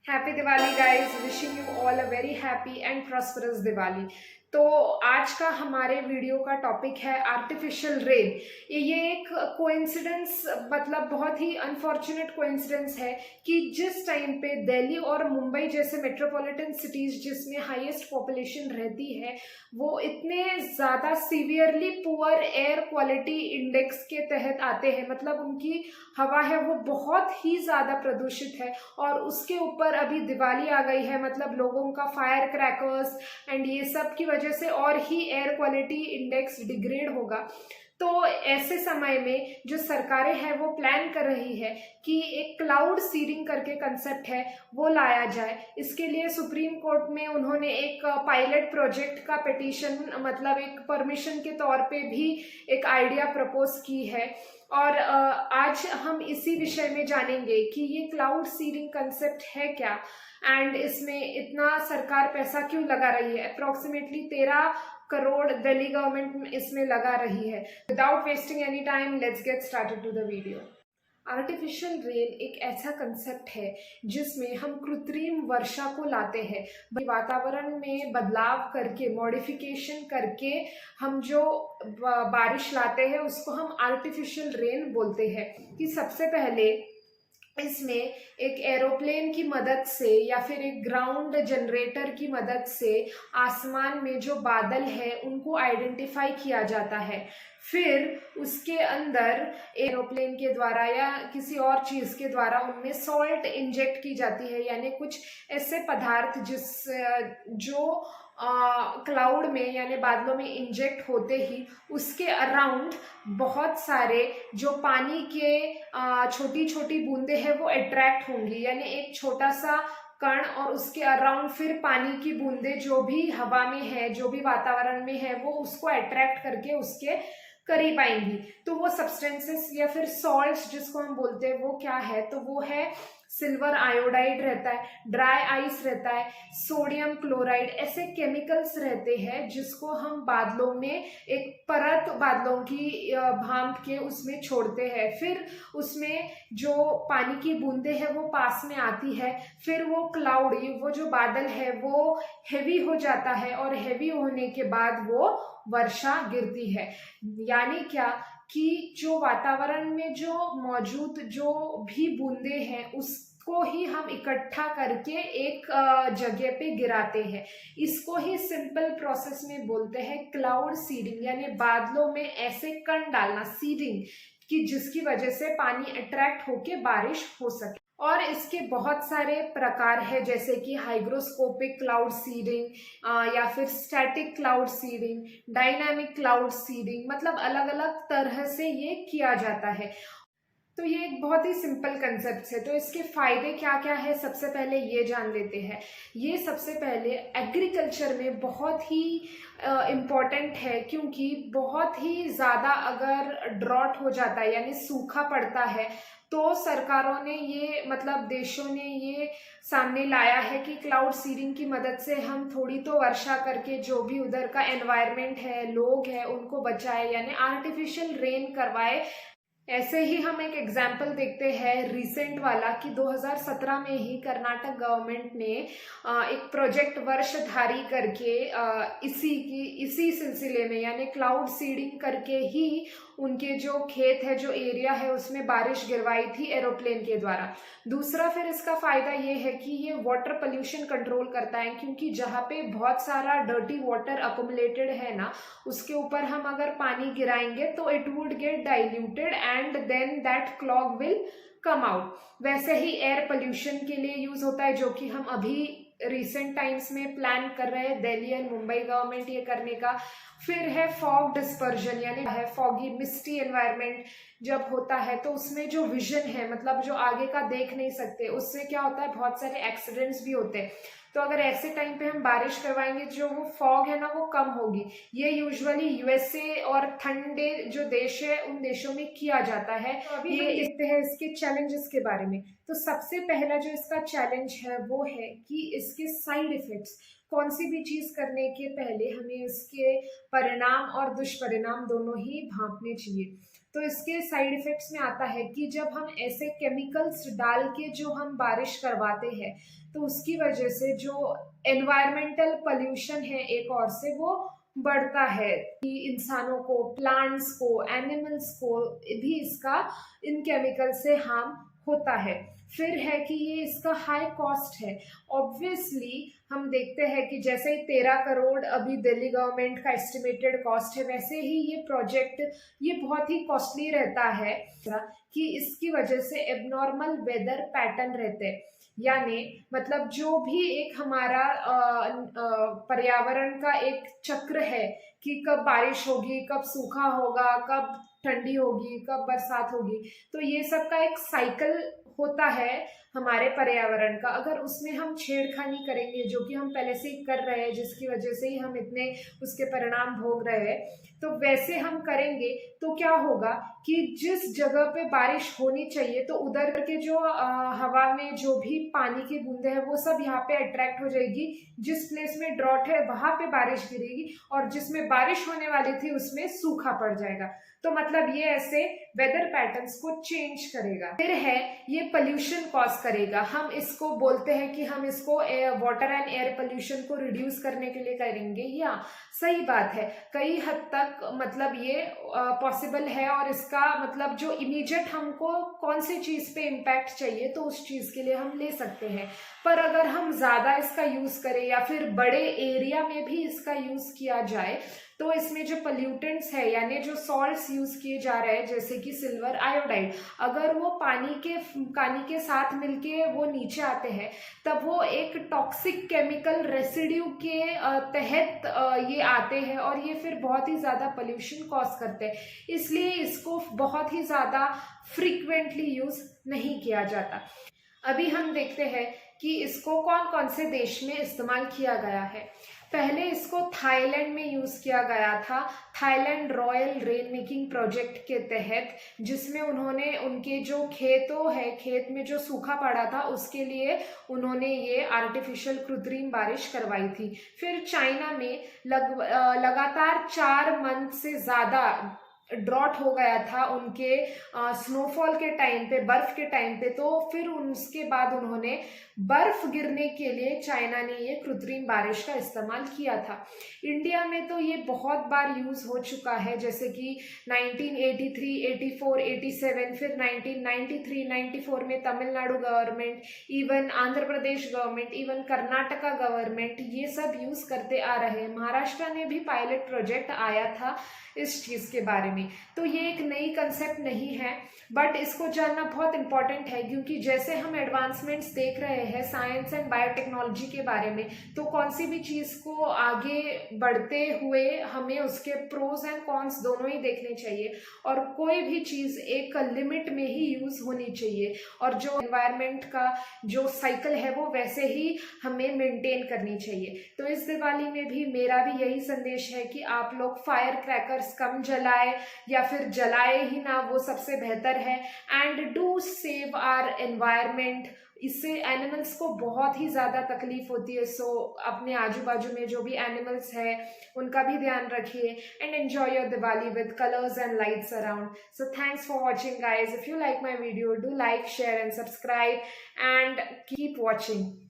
Happy Diwali guys, wishing you all a very happy and prosperous Diwali. तो आज का हमारे वीडियो का टॉपिक है आर्टिफिशियल रेन। ये एक कोइंसिडेंस, मतलब बहुत ही अनफॉर्चुनेट कोइंसिडेंस है कि जिस टाइम पे दिल्ली और मुंबई जैसे मेट्रोपॉलिटन सिटीज जिसमें हाईएस्ट पॉपुलेशन रहती है, वो इतने ज़्यादा severely poor air quality index के तहत आते हैं। मतलब उनकी हवा है वो बहुत ही ज़्यादा प्रदूषित है और उसके ऊपर अभी दिवाली आ गई है, मतलब लोगों का फायर क्रैकर्स एंड ये सब की वजह से और ही एयर क्वालिटी इंडेक्स डिग्रेड होगा। तो ऐसे समय में जो सरकारें हैं वो प्लान कर रही है कि एक क्लाउड सीडिंग करके कंसेप्ट है वो लाया जाए। इसके लिए सुप्रीम कोर्ट में उन्होंने एक पायलट प्रोजेक्ट का पिटीशन, मतलब एक परमिशन के तौर पे भी एक आइडिया प्रपोज की है। और आज हम इसी विषय में जानेंगे कि ये क्लाउड सीडिंग कंसेप्ट है क्या एंड इसमें इतना सरकार पैसा क्यों लगा रही है। अप्रोक्सीमेटली 13 करोड़ दिल्ली गवर्नमेंट इसमें लगा रही है। Without wasting any time, let's get started to the video. Artificial rain एक ऐसा कंसेप्ट है जिसमें हम कृत्रिम वर्षा को लाते हैं। वातावरण में बदलाव करके, मॉडिफिकेशन करके हम जो बारिश लाते हैं उसको हम आर्टिफिशियल रेन बोलते हैं। कि सबसे पहले इसमें एक एरोप्लेन की मदद से या फिर एक ग्राउंड जनरेटर की मदद से आसमान में जो बादल है उनको आइडेंटिफाई किया जाता है। फिर उसके अंदर एरोप्लेन के द्वारा या किसी और चीज के द्वारा उनमें सॉल्ट इंजेक्ट की जाती है, यानी कुछ ऐसे पदार्थ जो क्लाउड में यानी बादलों में इंजेक्ट होते ही उसके अराउंड बहुत सारे जो पानी के छोटी छोटी बूंदे हैं वो अट्रैक्ट होंगी। यानी एक छोटा सा कण और उसके अराउंड फिर पानी की बूंदे जो भी हवा में है, जो भी वातावरण में है, वो उसको अट्रैक्ट करके उसके करीब आएंगी। तो वो सब्सटेंसेस या फिर सॉल्ट्स जिसको हम बोलते हैं वो क्या है, तो वो है सिल्वर आयोडाइड रहता है, ड्राई आइस रहता है, सोडियम क्लोराइड, ऐसे केमिकल्स रहते हैं जिसको हम बादलों में एक परत बादलों की भांप के उसमें छोड़ते हैं। फिर उसमें जो पानी की बूंदे हैं वो पास में आती है, फिर वो क्लाउड, वो जो बादल है वो हेवी हो जाता है और हेवी होने के बाद वो वर्षा गिरती है। यानी क्या कि जो वातावरण में जो मौजूद जो भी बूंदे हैं उसको ही हम इकट्ठा करके एक जगह पे गिराते हैं। इसको ही सिंपल प्रोसेस में बोलते हैं क्लाउड सीडिंग, यानी बादलों में ऐसे कण डालना, सीडिंग, कि जिसकी वजह से पानी अट्रैक्ट होके बारिश हो सके। और इसके बहुत सारे प्रकार है, जैसे कि हाइग्रोस्कोपिक क्लाउड सीडिंग या फिर static cloud seeding, dynamic cloud seeding, मतलब अलग अलग तरह से ये किया जाता है। तो ये एक बहुत ही सिंपल कंसेप्ट है। तो इसके फायदे क्या क्या है, सबसे पहले ये जान लेते हैं। ये सबसे पहले एग्रीकल्चर में बहुत ही इम्पॉर्टेंट है, क्योंकि बहुत ही ज़्यादा अगर ड्रॉट हो जाता है यानी सूखा पड़ता है तो सरकारों ने ये, मतलब देशों ने ये सामने लाया है कि क्लाउड सीडिंग की मदद से हम थोड़ी तो वर्षा करके जो भी उधर का एनवायरनमेंट है, लोग हैं, उनको बचाए, यानी आर्टिफिशियल रेन करवाए। ऐसे ही हम एक एग्जाम्पल देखते हैं रिसेंट वाला कि 2017 में ही कर्नाटक गवर्नमेंट ने एक प्रोजेक्ट वर्षधारी करके इसी सिलसिले में यानी क्लाउड सीडिंग करके ही उनके जो खेत है, जो एरिया है, उसमें बारिश गिरवाई थी एरोप्लेन के द्वारा। दूसरा फिर इसका फायदा ये है कि ये वाटर पोल्यूशन कंट्रोल करता है, क्योंकि जहाँ पे बहुत सारा डर्टी वाटर अकोमुलेटेड है ना, उसके ऊपर हम अगर पानी गिराएंगे तो it would get diluted and then that clog will come out. वैसे ही एयर पोल्यूशन के लिए यूज होता है, जो कि हम अभी रिसेंट टाइम्स में प्लान कर रहे हैं दिल्ली एंड मुंबई गवर्नमेंट ये करने का। फिर है फॉग डिस्पर्जन, यानी है फॉगी मिस्टी एनवायरनमेंट जब होता है तो उसमें जो विजन है, मतलब जो आगे का देख नहीं सकते, उससे क्या होता है बहुत सारे एक्सीडेंट्स भी होते हैं। तो अगर ऐसे टाइम पे हम बारिश करवाएंगे, जो वो फॉग है ना वो कम होगी। ये यूजुअली यूएसए और ठंडे जो देश है उन देशों में किया जाता है। तो अभी ये देखते हैं इसके चैलेंजेस के बारे में। तो सबसे पहला जो इसका चैलेंज है वो है कि इसके साइड इफेक्ट्स, कौन सी भी चीज करने के पहले हमें इसके परिणाम और दुष्परिणाम दोनों ही भांपने चाहिए। तो इसके साइड इफेक्ट्स में आता है कि जब हम ऐसे केमिकल्स डाल के जो हम बारिश करवाते हैं तो उसकी वजह से जो एनवायरमेंटल पोल्यूशन है एक और से वो बढ़ता है कि इंसानों को, प्लांट्स को, एनिमल्स को भी इसका इन केमिकल से हार्म होता है। फिर है कि ये इसका हाई कॉस्ट है। ऑब्वियसली हम देखते हैं कि जैसे ही 13 करोड़ अभी दिल्ली गवर्नमेंट का एस्टिमेटेड कॉस्ट है, वैसे ही ये प्रोजेक्ट ये बहुत ही कॉस्टली रहता है कि इसकी वजह से एबनॉर्मल वेदर पैटर्न रहते हैं। यानी मतलब जो भी एक हमारा पर्यावरण का एक चक्र है कि कब बारिश होगी, कब सूखा होगा, कब ठंडी होगी, कब बरसात होगी, तो ये सब का एक साइकिल होता है हमारे पर्यावरण का। अगर उसमें हम छेड़खानी करेंगे, जो कि हम पहले से ही कर रहे हैं, जिसकी वजह से ही हम इतने उसके परिणाम भोग रहे हैं, तो वैसे हम करेंगे तो क्या होगा कि जिस जगह पे बारिश होनी चाहिए तो उधर के जो हवा में जो भी पानी की बूंदे हैं वो सब यहाँ पे अट्रैक्ट हो जाएगी। जिस प्लेस में ड्रॉट है वहां पे बारिश गिरेगी और जिसमें बारिश होने वाली थी उसमें सूखा पड़ जाएगा। तो मतलब ये ऐसे वेदर पैटर्न्स को चेंज करेगा। फिर है ये पोल्यूशन कॉज करेगा। हम इसको बोलते हैं कि हम इसको वाटर एंड एयर पोल्यूशन को रिड्यूस करने के लिए करेंगे, या सही बात है, कई हद तक मतलब ये पॉसिबल है। और इसका मतलब जो इमीडिएट हमको कौन सी चीज पे इम्पैक्ट चाहिए तो उस चीज के लिए हम ले सकते हैं। पर अगर हम ज्यादा इसका यूज करें या फिर बड़े एरिया में भी इसका यूज किया जाए तो इसमें जो पोल्यूटेंट्स है यानी जो सॉल्ट्स यूज किए जा रहे हैं जैसे कि सिल्वर आयोडाइड, अगर वो पानी के साथ मिलके वो नीचे आते हैं तब वो एक टॉक्सिक केमिकल रेसिड्यू के तहत ये आते हैं और ये फिर बहुत ही ज्यादा पोल्यूशन कॉज करते हैं। इसलिए इसको बहुत ही ज्यादा फ्रीक्वेंटली यूज नहीं किया जाता। अभी हम देखते हैं कि इसको कौन कौन से देश में इस्तेमाल किया गया है। पहले इसको थाईलैंड में यूज किया गया था, Thailand royal rain making project के तहत, जिसमें उन्होंने उनके जो खेत में जो सूखा पड़ा था उसके लिए उन्होंने ये आर्टिफिशियल कृत्रिम बारिश करवाई थी। फिर चाइना में लगातार 4 मंथ से ज्यादा ड्रॉट हो गया था उनके स्नोफॉल के टाइम पे, बर्फ के टाइम पे, तो फिर उसके बाद उन्होंने बर्फ गिरने के लिए चाइना ने ये कृत्रिम बारिश का इस्तेमाल किया था। इंडिया में तो ये बहुत बार यूज हो चुका है, जैसे कि 1983, 84, 87, फिर 1993, 94 में Tamil Nadu government, even Andhra Pradesh government, even Karnataka government ये सब यूज करते आ रहे हैं। महाराष्ट्र ने भी पायलट प्रोजेक्ट आया था इस चीज के बारे में। तो ये एक नई कंसेप्ट नहीं है, बट इसको जानना बहुत इंपॉर्टेंट है क्योंकि जैसे हम एडवांसमेंट्स देख रहे हैं साइंस एंड बायोटेक्नोलॉजी के बारे में, तो कौन सी भी चीज को आगे बढ़ते हुए हमें उसके प्रोज एंड कॉन्स दोनों ही देखने चाहिए और कोई भी चीज एक लिमिट में ही यूज होनी चाहिए और जो एनवायरनमेंट का जो साइकिल है वो वैसे ही हमें मेंटेन करनी चाहिए। तो इस दिवाली में भी मेरा भी यही संदेश है कि आप लोग फायर क्रैकर्स कम जलाए या फिर जलाए ही ना, वो सबसे बेहतर है। And do save our environment. इससे एनिमल्स को बहुत ही ज़्यादा तकलीफ होती है, सो अपने आजू बाजू में जो भी एनिमल्स है उनका भी ध्यान रखिए and enjoy your Diwali with colours and lights around. So thanks for watching guys. If you like my video, do like, share and subscribe and keep watching.